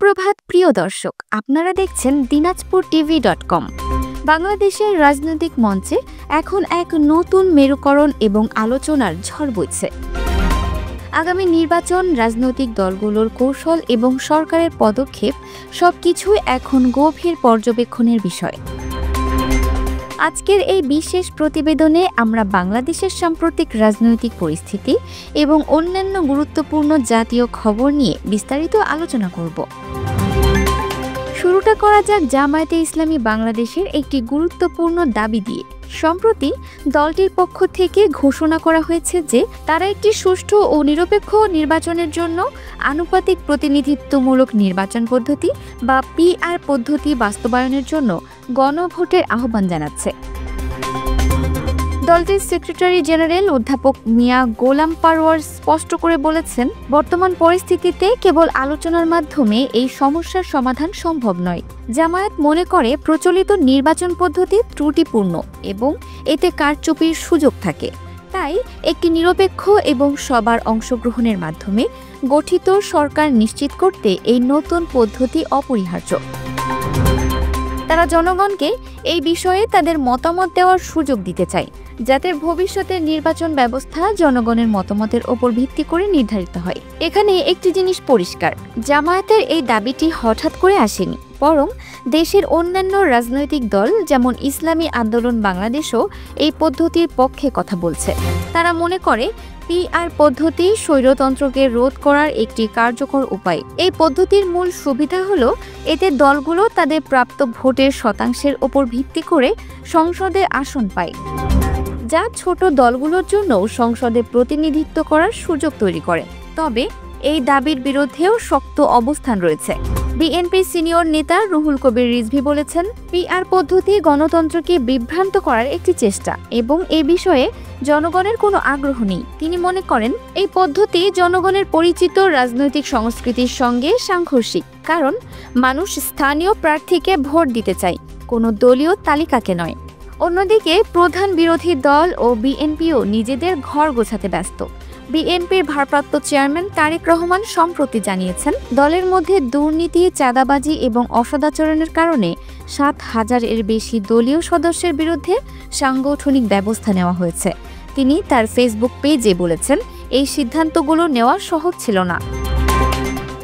সুপ্রভাত প্রিয় দর্শক, আপনারা দেখছেন dinajpurtv.com। বাংলাদেশের রাজনৈতিক মঞ্চে এখন এক নতুন মেরুকরণ এবং আলোচনার ঝড় বইছে। আগামী নির্বাচন, রাজনৈতিক দলগুলোর কৌশল এবং সরকারের পদক্ষেপ সবকিছুই এখন গভীর পর্যবেক্ষণের বিষয়। আজকের এই বিশেষ প্রতিবেদনে আমরা বাংলাদেশের সাম্প্রতিক রাজনৈতিক পরিস্থিতি এবং অন্যান্য গুরুত্বপূর্ণ জাতীয় খবর নিয়ে বিস্তারিত আলোচনা করব। শুরুটা করা যাক জামায়াতে ইসলামী বাংলাদেশের একটি গুরুত্বপূর্ণ দাবি দিয়ে। সম্প্রতি দলটির পক্ষ থেকে ঘোষণা করা হয়েছে যে তারা একটি সুষ্ঠু ও নিরপেক্ষ নির্বাচনের জন্য আনুপাতিক প্রতিনিধিত্বমূলক নির্বাচন পদ্ধতি বা পিআর পদ্ধতি বাস্তবায়নের জন্য গণভোটের আহ্বান জানাচ্ছে। দলটির সেক্রেটারি জেনারেল অধ্যাপক মিয়া গোলাম পারওয়ার স্পষ্ট করে বলেছেন, বর্তমান পরিস্থিতিতে কেবল আলোচনার মাধ্যমে এই সমস্যার সমাধান সম্ভব নয়। জামায়াত মনে করে প্রচলিত নির্বাচন পদ্ধতি ত্রুটিপূর্ণ এবং এতে কারচুপির সুযোগ থাকে। তাই একটি নিরপেক্ষ এবং সবার অংশগ্রহণের মাধ্যমে গঠিত সরকার নিশ্চিত করতে এই নতুন পদ্ধতি অপরিহার্য। তারা জনগণকে এই বিষয়ে তাদের মতামত দেওয়ার সুযোগ দিতে চায়, যাতে ভবিষ্যতের নির্বাচন ব্যবস্থা জনগণের মতামতের ওপর ভিত্তি করে নির্ধারিত হয়। এখানে একটি জিনিস পরিষ্কার, জামায়াতের এই দাবিটি হঠাৎ করে আসেনি, বরং দেশের অন্যান্য রাজনৈতিক দল যেমন ইসলামী আন্দোলন বাংলাদেশও এই পদ্ধতির পক্ষে কথা বলছে। তারা মনে করে পিআর পদ্ধতি স্বৈরতন্ত্রকে রোধ করার একটি কার্যকর উপায়। এই পদ্ধতির মূল সুবিধা হলো এতে দলগুলো তাদের প্রাপ্ত ভোটের শতাংশের ওপর ভিত্তি করে সংসদে আসন পায়, যা ছোট দলগুলোর জন্য সংসদে প্রতিনিধিত্ব করার সুযোগ তৈরি করে। তবে এই দাবির বিরুদ্ধেও শক্ত অবস্থান রয়েছে। বিএনপি সিনিয়র নেতা রুহুল কবির রিজভী বলেছেন, পিআর পদ্ধতি গণতন্ত্রকে বিভ্রান্ত করার একটি চেষ্টা এবং এ বিষয়ে জনগণের কোনো আগ্রহ নেই। তিনি মনে করেন এই পদ্ধতি জনগণের পরিচিত রাজনৈতিক সংস্কৃতির সঙ্গে সাংঘর্ষিক, কারণ মানুষ স্থানীয় প্রার্থীকে ভোট দিতে চায়, কোনো দলীয় তালিকাকে নয়। অন্যদিকে প্রধান বিরোধী দল ও বিএনপিও নিজেদের ঘর গোছাতে ব্যস্ত। বিএনপির ভারপ্রাপ্ত চেয়ারম্যান তারেক রহমান সম্প্রতি জানিয়েছেন, দলের মধ্যে দুর্নীতি, চাঁদাবাজি এবং অসদাচরণের কারণে ৭,০০০-এর বেশি দলীয় সদস্যের বিরুদ্ধে সাংগঠনিক ব্যবস্থা নেওয়া হয়েছে। তিনি তার ফেসবুক পেজে বলেছেন, এই সিদ্ধান্তগুলো নেওয়া সহজ ছিল না,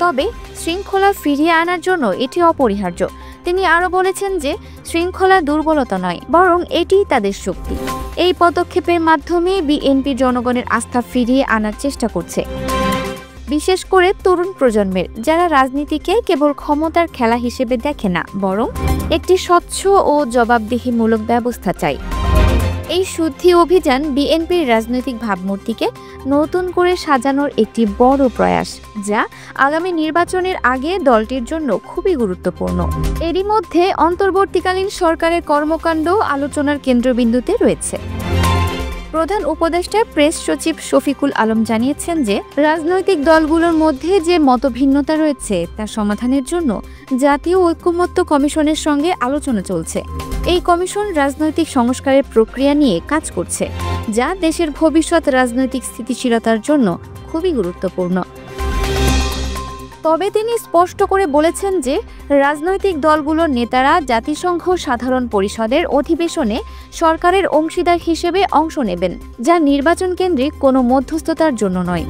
তবে শৃঙ্খলা ফিরিয়ে আনার জন্য এটি অপরিহার্য। তিনি আরও বলেছেন যে শৃঙ্খলা দুর্বলতা নয়, বরং এটিই তাদের শক্তি। এই পদক্ষেপের মাধ্যমে বিএনপি জনগণের আস্থা ফিরিয়ে আনার চেষ্টা করছে, বিশেষ করে তরুণ প্রজন্মের, যারা রাজনীতিকে কেবল ক্ষমতার খেলা হিসেবে দেখে না, বরং একটি স্বচ্ছ ও জবাবদিহিমূলক ব্যবস্থা চায়। এই শুদ্ধি অভিযান বিএনপির রাজনৈতিক ভাবমূর্তিকে নতুন করে সাজানোর একটি বড় প্রয়াস, যা আগামী নির্বাচনের আগে দলটির জন্য খুবই গুরুত্বপূর্ণ। এরই মধ্যে অন্তর্বর্তীকালীন সরকারের কর্মকাণ্ড আলোচনার কেন্দ্রবিন্দুতে রয়েছে। প্রধান উপদেষ্টা প্রেস সচিব শফিকুল আলম জানিয়েছেন যে রাজনৈতিক দলগুলোর মধ্যে যে মতভিন্নতা রয়েছে তা সমাধানের জন্য জাতীয় ঐকমত্য কমিশনের সঙ্গে আলোচনা চলছে। এই কমিশন রাজনৈতিক সংস্কারের প্রক্রিয়া নিয়ে কাজ করছে, যা দেশের ভবিষ্যৎ রাজনৈতিক স্থিতিশীলতার জন্য খুবই গুরুত্বপূর্ণ। তবে তিনি স্পষ্ট করে বলেছেন যে রাজনৈতিক দলগুলোর নেতারা জাতিসংঘ সাধারণ পরিষদের অধিবেশনে সরকারের অংশীদার হিসেবে অংশ নেবেন, যা নির্বাচন কেন্দ্রিক কোনো মধ্যস্থতার জন্য নয়।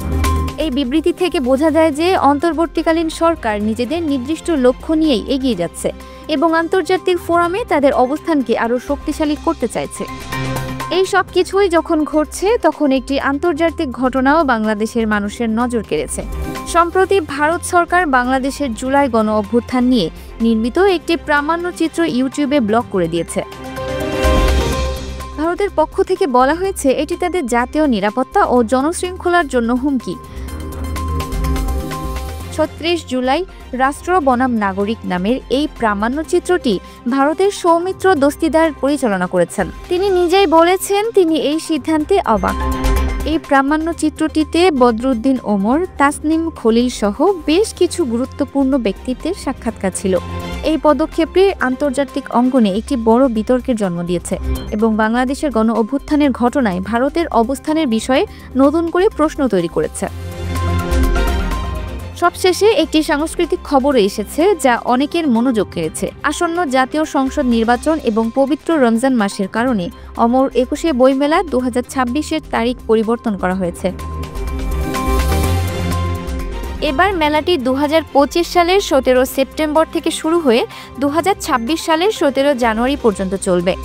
এই বিবৃতি থেকে বোঝা যায় যে অন্তর্বর্তীকালীন সরকার নিজেদের নির্দিষ্ট লক্ষ্য নিয়েই এগিয়ে যাচ্ছে এবং আন্তর্জাতিক ফোরামে তাদের অবস্থানকে আরও শক্তিশালী করতে চাইছে। এই সব কিছুই যখন ঘটছে, তখন একটি আন্তর্জাতিক ঘটনাও বাংলাদেশের মানুষের নজর কেড়েছে। সম্প্রতি ভারত সরকার বাংলাদেশের জুলাই গণ অভ্যুত্থান নিয়ে নির্মিত একটি প্রামাণ্যচিত্র ইউটিউবে ব্লক করে দিয়েছে। ভারতের পক্ষ থেকে বলা হয়েছে এটি তাদের জাতীয় নিরাপত্তা ও জনশৃঙ্খলার জন্য হুমকি। ৩৬ জুলাই রাষ্ট্র বনাম নাগরিক নামের এই প্রামাণ্যচিত্রটি ভারতের সৌমিত্র দস্তিদার পরিচালনা করেছেন। তিনি নিজেই বলেছেন তিনি এই সিদ্ধান্তে অবাক। এই প্রামাণ্যচিত্রটিতে বদরুদ্দিন ওমর, তাসনিম খলিল সহ বেশ কিছু গুরুত্বপূর্ণ ব্যক্তিত্বের সাক্ষাৎকার ছিল। এই পদক্ষেপটি আন্তর্জাতিক অঙ্গনে একটি বড় বিতর্কের জন্ম দিয়েছে এবং বাংলাদেশের গণ অভ্যুত্থানের ঘটনায় ভারতের অবস্থানের বিষয়ে নতুন করে প্রশ্ন তৈরি করেছে। সবশেষে একটি সাংস্কৃতিক খবর এসেছে যা অনেকের মনোযোগ কেড়েছে। আসন্ন জাতীয় সংসদ নির্বাচন এবং পবিত্র রমজান মাসের কারণে অমর ২১শে বইমেলা ২০২৬-এর তারিখ পরিবর্তন করা হয়েছে। এবার মেলাটি ২০২৫ সালের ১৭ সেপ্টেম্বর থেকে শুরু হয়ে ২০২৬ সালের ১৭ জানুয়ারি পর্যন্ত চলবে।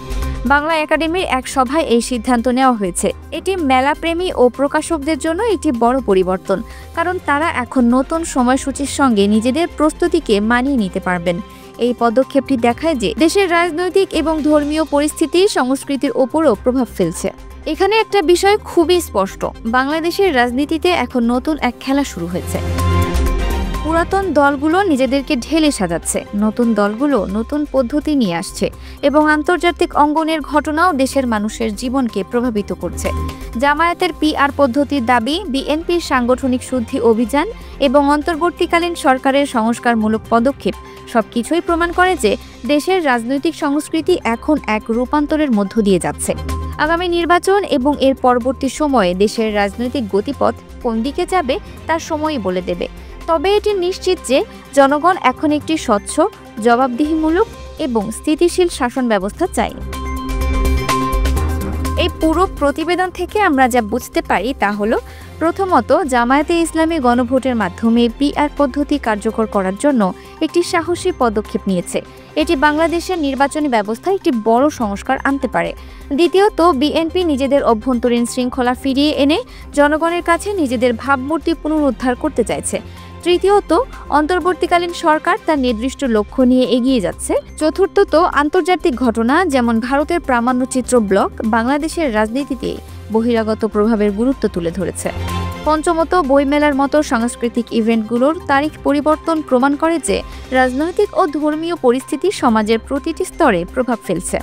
বাংলা একাডেমির এক সভায় এই সিদ্ধান্ত নেওয়া হয়েছে। এটি মেলাপ্রেমী ও প্রকাশকদের জন্য একটি বড় পরিবর্তন, কারণ তারা এখন নতুন সময়সূচির সঙ্গে নিজেদের প্রস্তুতিকে মানিয়ে নিতে পারবেন। এই পদক্ষেপটি দেখায় যে দেশের রাজনৈতিক এবং ধর্মীয় পরিস্থিতি সংস্কৃতির ওপরও প্রভাব ফেলছে। এখানে একটা বিষয় খুবই স্পষ্ট, বাংলাদেশের রাজনীতিতে এখন নতুন এক খেলা শুরু হয়েছে। পুরাতন দলগুলো নিজেদেরকে ঢেলে সাজাচ্ছে, নতুন দলগুলো নতুন পদ্ধতি নিয়ে আসছে এবং আন্তর্জাতিক অঙ্গনের ঘটনাও দেশের মানুষের জীবনকে প্রভাবিত করছে। জামায়াতের PR পদ্ধতির দাবি, বিএনপির সাংগঠনিক শুদ্ধি অভিযান এবং অন্তর্বর্তীকালীন সরকারের সংস্কারমূলক পদক্ষেপ সবকিছুই প্রমাণ করে যে দেশের রাজনৈতিক সংস্কৃতি এখন এক রূপান্তরের মধ্য দিয়ে যাচ্ছে। আগামী নির্বাচন এবং এর পরবর্তী সময়ে দেশের রাজনৈতিক গতিপথ কোন দিকে যাবে তার সময়ই বলে দেবে। তবে এটি নিশ্চিত যে জনগণ এখন একটি স্বচ্ছ, জবাবদিহিমূলক এবং স্থিতিশীল শাসন ব্যবস্থা চাই। এই পুরো প্রতিবেদন থেকে আমরা যা বুঝতে পারি তা হলো, প্রথমত, জামায়াতে ইসলামী গণভোটের মাধ্যমে PR পদ্ধতি কার্যকর করার জন্য একটি সাহসী পদক্ষেপ নিয়েছে। এটি বাংলাদেশের নির্বাচনী ব্যবস্থায় একটি বড় সংস্কার আনতে পারে। দ্বিতীয়ত, বিএনপি নিজেদের অভ্যন্তরীণ শৃঙ্খলা ফিরিয়ে এনে জনগণের কাছে নিজেদের ভাবমূর্তি পুনরুদ্ধার করতে চাইছে। তৃতীয়ত, অন্তর্বর্তীকালীন সরকার তার নির্দিষ্ট লক্ষ্য নিয়ে এগিয়ে যাচ্ছে। চতুর্থত, আন্তর্জাতিক ঘটনা যেমন ভারতের প্রামাণ্যচিত্র ব্লক বাংলাদেশের রাজনীতিতে বহিরাগত প্রভাবের গুরুত্ব তুলে ধরেছে। পঞ্চমত, বইমেলার মতো সাংস্কৃতিক ইভেন্টগুলোর তারিখ পরিবর্তন প্রমাণ করে যে রাজনৈতিক ও ধর্মীয় পরিস্থিতি সমাজের প্রতিটি স্তরে প্রভাব ফেলছে।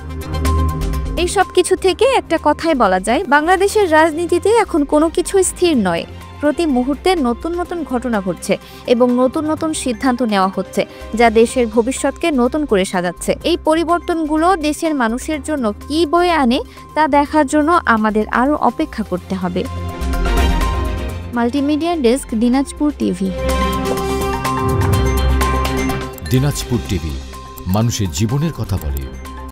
এই সব কিছু থেকে একটা কথাই বলা যায়, বাংলাদেশের রাজনীতিতে এখন কোনো কিছুই স্থির নয়। প্রতি মুহূর্তে নতুন নতুন ঘটনা ঘটছে এবং নতুন নতুন সিদ্ধান্ত নেওয়া হচ্ছে, যা দেশের ভবিষ্যৎকে নতুন করে সাজাচ্ছে। এই পরিবর্তনগুলো দেশের মানুষের জন্য কী বয়ে আনে তা দেখার জন্য আমাদের আরও অপেক্ষা করতে হবে। Multimedia desk, Dinajpur TV. Dinajpur TV, মানুষের জীবনের কথা বলে।